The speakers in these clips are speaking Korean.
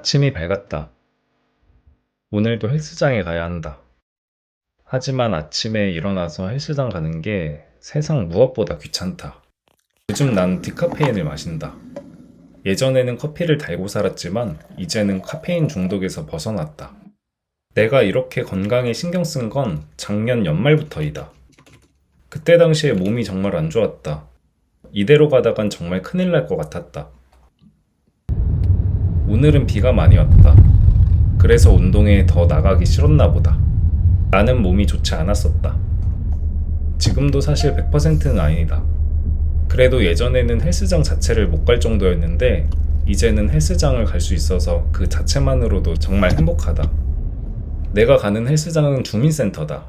아침이 밝았다. 오늘도 헬스장에 가야 한다. 하지만 아침에 일어나서 헬스장 가는 게 세상 무엇보다 귀찮다. 요즘 난 디카페인을 마신다. 예전에는 커피를 달고 살았지만 이제는 카페인 중독에서 벗어났다. 내가 이렇게 건강에 신경 쓴 건 작년 연말부터이다. 그때 당시에 몸이 정말 안 좋았다. 이대로 가다간 정말 큰일 날 것 같았다. 오늘은 비가 많이 왔다. 그래서 운동에 더 나가기 싫었나 보다. 나는 몸이 좋지 않았었다. 지금도 사실 100%는 아니다. 그래도 예전에는 헬스장 자체를 못 갈 정도였는데 이제는 헬스장을 갈 수 있어서 그 자체만으로도 정말 행복하다. 내가 가는 헬스장은 주민센터다.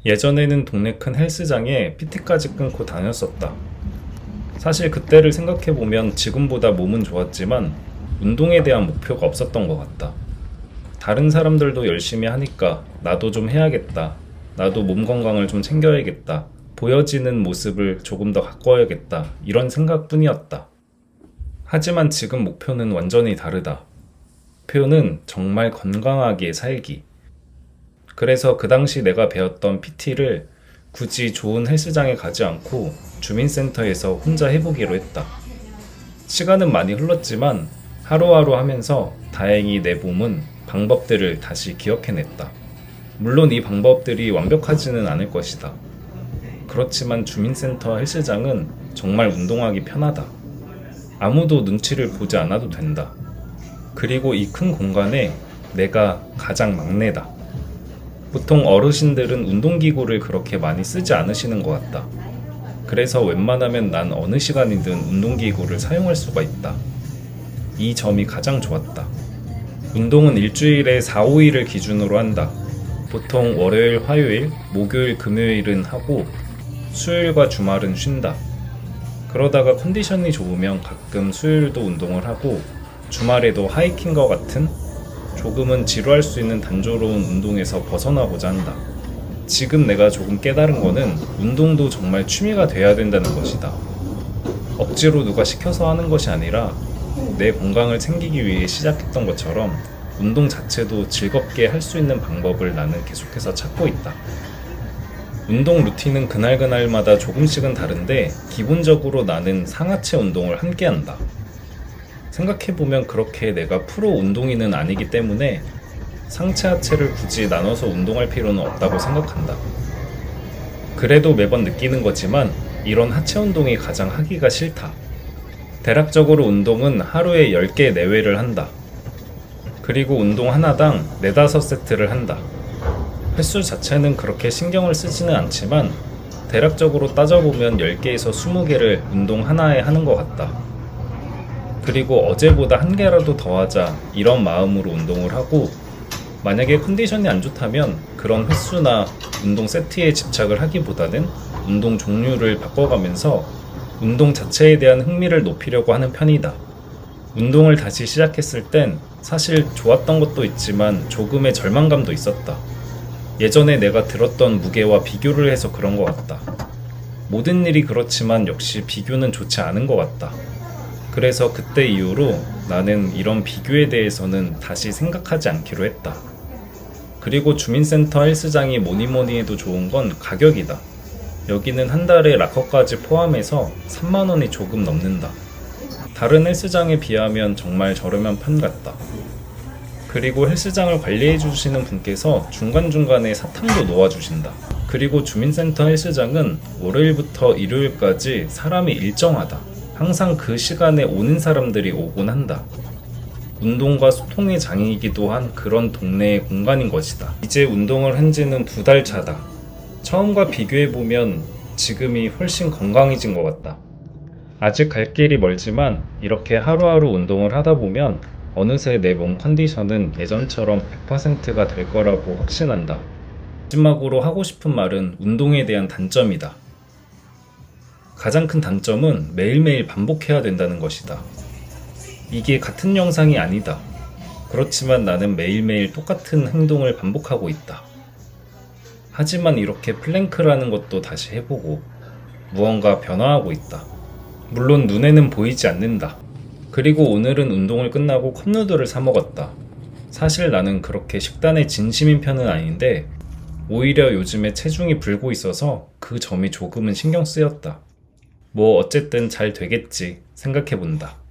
예전에는 동네 큰 헬스장에 PT까지 끊고 다녔었다. 사실 그때를 생각해보면 지금보다 몸은 좋았지만 운동에 대한 목표가 없었던 것 같다. 다른 사람들도 열심히 하니까 나도 좀 해야겠다. 나도 몸 건강을 좀 챙겨야겠다. 보여지는 모습을 조금 더 가꿔야겠다. 이런 생각뿐이었다. 하지만 지금 목표는 완전히 다르다. 목표는 정말 건강하게 살기. 그래서 그 당시 내가 배웠던 PT를 굳이 좋은 헬스장에 가지 않고 주민센터에서 혼자 해보기로 했다. 시간은 많이 흘렀지만 하루하루 하면서 다행히 내 몸은 방법들을 다시 기억해냈다. 물론 이 방법들이 완벽하지는 않을 것이다. 그렇지만 주민센터 헬스장은 정말 운동하기 편하다. 아무도 눈치를 보지 않아도 된다. 그리고 이 큰 공간에 내가 가장 막내다. 보통 어르신들은 운동기구를 그렇게 많이 쓰지 않으시는 것 같다. 그래서 웬만하면 난 어느 시간이든 운동기구를 사용할 수가 있다. 이 점이 가장 좋았다. 운동은 일주일에 4, 5일을 기준으로 한다. 보통 월요일, 화요일, 목요일, 금요일은 하고 수요일과 주말은 쉰다. 그러다가 컨디션이 좋으면 가끔 수요일도 운동을 하고 주말에도 하이킹과 같은 조금은 지루할 수 있는 단조로운 운동에서 벗어나고자 한다. 지금 내가 조금 깨달은 거는 운동도 정말 취미가 돼야 된다는 것이다. 억지로 누가 시켜서 하는 것이 아니라 내 건강을 챙기기 위해 시작했던 것처럼 운동 자체도 즐겁게 할 수 있는 방법을 나는 계속해서 찾고 있다. 운동 루틴은 그날그날마다 조금씩은 다른데 기본적으로 나는 상하체 운동을 함께 한다. 생각해보면 그렇게 내가 프로 운동인은 아니기 때문에 상체 하체를 굳이 나눠서 운동할 필요는 없다고 생각한다. 그래도 매번 느끼는 거지만 이런 하체 운동이 가장 하기가 싫다. 대략적으로 운동은 하루에 10개 내외를 한다. 그리고 운동 하나당 4, 5세트를 한다. 횟수 자체는 그렇게 신경을 쓰지는 않지만 대략적으로 따져보면 10개에서 20개를 운동 하나에 하는 것 같다. 그리고 어제보다 1개라도 더 하자 이런 마음으로 운동을 하고 만약에 컨디션이 안 좋다면 그런 횟수나 운동 세트에 집착을 하기보다는 운동 종류를 바꿔가면서 운동 자체에 대한 흥미를 높이려고 하는 편이다. 운동을 다시 시작했을 땐 사실 좋았던 것도 있지만 조금의 절망감도 있었다. 예전에 내가 들었던 무게와 비교를 해서 그런 것 같다. 모든 일이 그렇지만 역시 비교는 좋지 않은 것 같다. 그래서 그때 이후로 나는 이런 비교에 대해서는 다시 생각하지 않기로 했다. 그리고 주민센터 헬스장이 뭐니뭐니 해도 좋은 건 가격이다. 여기는 한 달에 락커까지 포함해서 3만원이 조금 넘는다. 다른 헬스장에 비하면 정말 저렴한 편 같다. 그리고 헬스장을 관리해 주시는 분께서 중간중간에 사탕도 놓아주신다. 그리고 주민센터 헬스장은 월요일부터 일요일까지 사람이 일정하다. 항상 그 시간에 오는 사람들이 오곤 한다. 운동과 소통의 장이기도 한 그런 동네의 공간인 것이다. 이제 운동을 한 지는 2달 차다. 처음과 비교해보면 지금이 훨씬 건강해진 것 같다. 아직 갈 길이 멀지만 이렇게 하루하루 운동을 하다 보면 어느새 내 몸 컨디션은 예전처럼 100%가 될 거라고 확신한다. 마지막으로 하고 싶은 말은 운동에 대한 단점이다. 가장 큰 단점은 매일매일 반복해야 된다는 것이다. 이게 같은 영상이 아니다. 그렇지만 나는 매일매일 똑같은 행동을 반복하고 있다. 하지만 이렇게 플랭크라는 것도 다시 해보고 무언가 변화하고 있다. 물론 눈에는 보이지 않는다. 그리고 오늘은 운동을 끝나고 컵누들을 사 먹었다. 사실 나는 그렇게 식단에 진심인 편은 아닌데 오히려 요즘에 체중이 불고 있어서 그 점이 조금은 신경 쓰였다. 뭐 어쨌든 잘 되겠지 생각해본다.